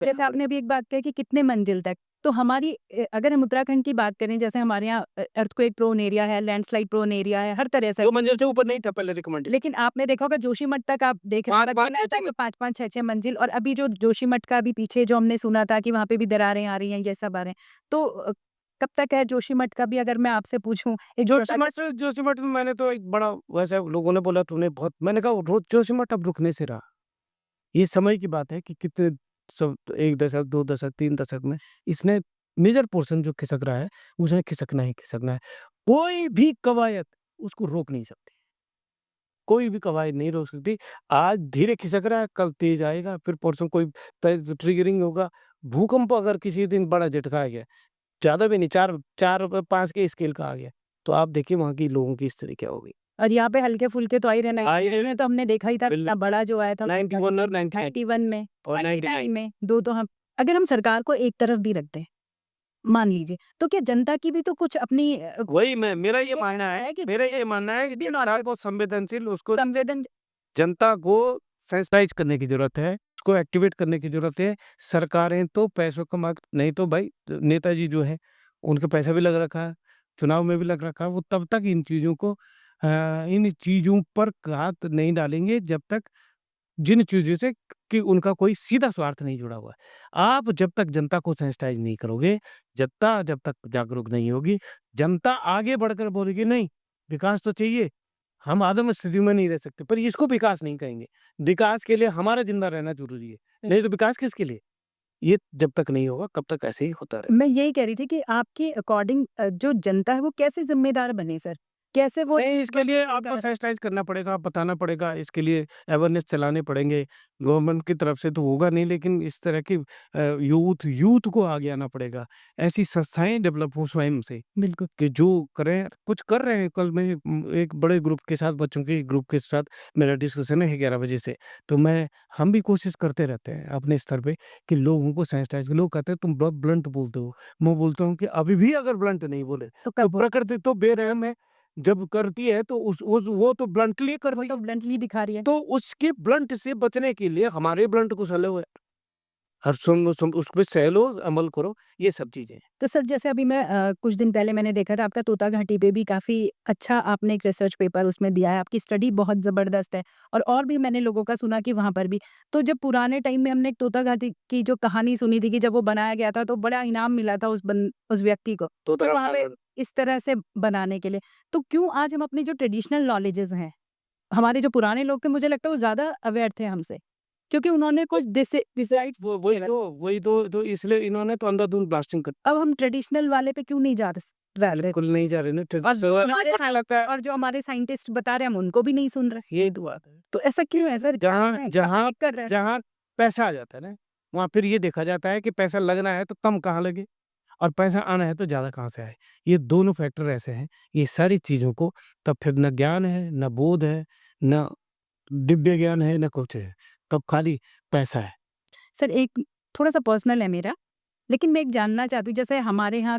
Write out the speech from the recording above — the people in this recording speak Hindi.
जैसे आपने अभी एक बात कही कि कितने मंजिल तक, तो हमारी अगर हम उत्तराखंड की बात करें, जैसे हमारे यहाँ अर्थक्वेक प्रोन एरिया है, लैंडस्लाइड प्रोन एरिया है, हर तरह से 2 मंजिल से ऊपर नहीं था पहले रिकमेंडेड। लेकिन आपने देखा होगा जोशीमठ तक आप देख रहे 5-5 हैं 5-5, 6-6 मंजिल, और अभी जो जोशीमठ का अभी पीछे जो हमने सुना था कि वहाँ पे भी दरारें आ रही हैं, ये सब आ रहे हैं। तो कब तक है जोशीमठ का भी, अगर मैं आपसे पूछूँ एक जोशीमठ में मैंने तो एक बड़ा वैसे लोगों ने बोला तूने बहुत, मैंने कहा रोज़ जोशीमठ अब रुकने से रहा। ये समय की बात है कि कितने सब 1 दशक, 2 दशक, 3 दशक में इसने मेजर पोर्शन जो खिसक रहा है, उसने खिसकना ही खिसकना है। कोई भी कवायद उसको रोक नहीं सकती। कोई भी कवायद नहीं रोक सकती। आज धीरे खिसक रहा है, कल तेज़ आएगा, फिर परसों कोई ट्रिगरिंग होगा। भूकंप अगर किसी दिन बड़ा झटका आ गया, ज़्यादा भी नहीं, 4-5 के स्केल का आ गया, तो आप देखिए वहाँ के लोगों की स्थिति क्या होगी। और यहाँ पे हल्के-फुल्के तो आ ही रहे आ ही रहे हैं, तो हमने देखा ही था बिल्कुल। इतना बड़ा जो आया था 91 और 99 91 में और 99 में 2 तो हम अगर हम सरकार को एक तरफ भी रख दें, मान लीजिए, तो क्या जनता की भी तो कुछ अपनी वही मेरा ये मानना है कि जनता को संवेदनशील उसको संवेदन जनता को सेंसिटाइज़ करने की ज़रूरत है, उसको एक्टिवेट करने की ज़रूरत है। सरकारें तो पैसों कमा नहीं तो भाई नेताजी जो हैं, उनका पैसा भी लग रखा है, चुनाव में भी लग रखा है, वो तब तक इन चीज़ों को इन चीज़ों पर हाथ नहीं डालेंगे जब तक जिन चीज़ों से कि उनका कोई सीधा स्वार्थ नहीं जुड़ा हुआ है। आप जब तक जनता को सेंसिटाइज़ नहीं करोगे, जनता जब तक जागरूक नहीं होगी, जनता आगे बढ़कर बोलेगी नहीं, विकास तो चाहिए, हम आदम स्थिति में नहीं रह सकते, पर इसको विकास नहीं कहेंगे। विकास के लिए हमारा ज़िंदा रहना ज़रूरी है, नहीं तो विकास किसके लिए? ये जब तक नहीं होगा, कब तक ऐसे ही होता रहेगा। मैं यही कह रही थी कि आपके अकॉर्डिंग जो जनता है वो कैसे ज़िम्मेदार बने सर? कैसे वो नहीं, इसके लिए आपको सेंसिटाइज़ करना पड़ेगा, बताना पड़ेगा, इसके लिए अवेयरनेस चलाने पड़ेंगे। गवर्नमेंट की तरफ से तो होगा नहीं, लेकिन इस तरह की यूथ को आगे आना पड़ेगा। ऐसी संस्थाएँ डेवलप हो स्वयं से बिल्कुल। कि जो करें, कुछ कर रहे हैं। कल मैं एक बड़े ग्रुप के साथ, बच्चों के ग्रुप के साथ मेरा डिस्कशन है 11 बजे से। तो हम भी कोशिश करते रहते हैं अपने स्तर पे कि लोगों को सेंसिटाइज़। लोग कहते हैं तुम बहुत ब्लंट बोलते हो। मैं बोलता हूँ कि अभी भी अगर ब्लंट नहीं बोले, तो तो प्रकृति तो बेरहम है। जब करती है तो उस वो तो ब्लंटली कर रही है, तो ब्लंटली दिखा रही है। तो उसके ब्लंट से बचने के लिए हमारे ब्लंट को सलो है। हर सुन उस पे सह लो, अमल करो, ये सब चीज़ें हैं। तो सर जैसे अभी मैं कुछ दिन पहले मैंने देखा था आपका तोता घाटी पे भी काफ़ी अच्छा आपने एक रिसर्च पेपर उसमें दिया है, आपकी स्टडी बहुत ज़बरदस्त है, और भी मैंने लोगों का सुना कि वहाँ पर भी। तो जब पुराने टाइम में हमने एक तोता घाटी की जो कहानी सुनी थी कि जब वो बनाया गया था तो बड़ा इनाम मिला था उस व्यक्ति को। तोता तो का वहाँ पे इस तरह से बनाने के लिए, तो क्यों आज हम अपनी जो ट्रेडिशनल नॉलेजेज़ हैं, हमारे जो पुराने लोग थे मुझे लगता है वो ज़्यादा अवेयर थे हमसे, क्योंकि उन्होंने कुछ डिसाइड वो वही तो इसलिए इन्होंने तो अंधाधुंध ब्लास्टिंग कर अब हम ट्रेडिशनल वाले पे क्यों नहीं जा रहे? बिल्कुल नहीं जा रहे ना। और जो हमारे ऐसा लगता है, और जो हमारे साइंटिस्ट बता रहे हैं हम उनको भी नहीं सुन रहे। यही तो बात है। तो ऐसा क्यों है सर? जहाँ जहाँ कर रहे हैं। जहाँ पैसा आ जाता है ना, वहाँ फिर ये देखा जाता है कि पैसा लगना है तो कम कहाँ लगे और पैसा आना है तो ज़्यादा कहाँ से आए। ये दोनों फैक्टर ऐसे हैं, ये सारी चीज़ों को तब फिर न ज्ञान है, न बोध है, न दिव्य ज्ञान है, न कुछ है, तब खाली पैसा है। सर एक थोड़ा-सा पर्सनल है मेरा, लेकिन मैं एक जानना चाहती हूँ जैसे हमारे यहाँ